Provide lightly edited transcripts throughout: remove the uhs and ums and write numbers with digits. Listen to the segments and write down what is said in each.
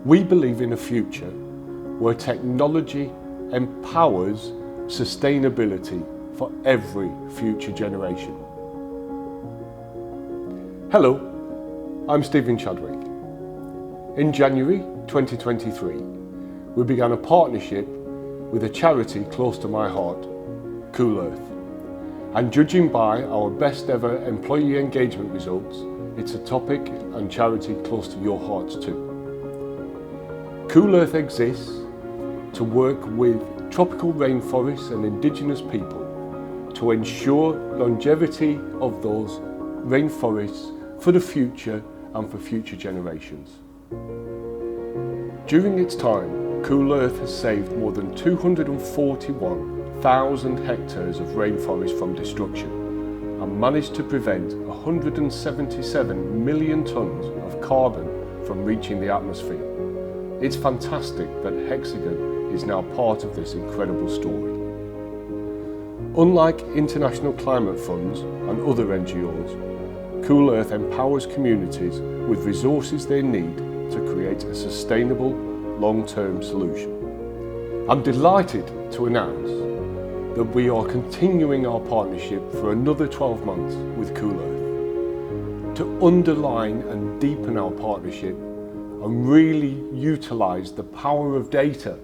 We believe in a future where technology empowers sustainability for every future generation. Hello, I'm Stephen Chadwick. In January 2023, we began a partnership with a charity close to my heart, Cool Earth. And judging by our best ever employee engagement results, it's a topic and charity close to your hearts too. Cool Earth exists to work with tropical rainforests and indigenous people to ensure longevity of those rainforests for the future and for future generations. During its time, Cool Earth has saved more than 241,000 hectares of rainforest from destruction and managed to prevent 177 million tonnes of carbon from reaching the atmosphere. It's fantastic that Hexagon is now part of this incredible story. Unlike international climate funds and other NGOs, Cool Earth empowers communities with resources they need to create a sustainable, long-term solution. I'm delighted to announce that we are continuing our partnership for another 12 months with Cool Earth to underline and deepen our partnership and really utilise the power of data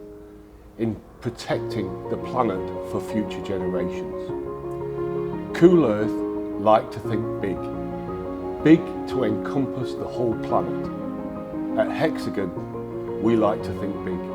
in protecting the planet for future generations. Cool Earth like to think big to encompass the whole planet. At Hexagon, we like to think big.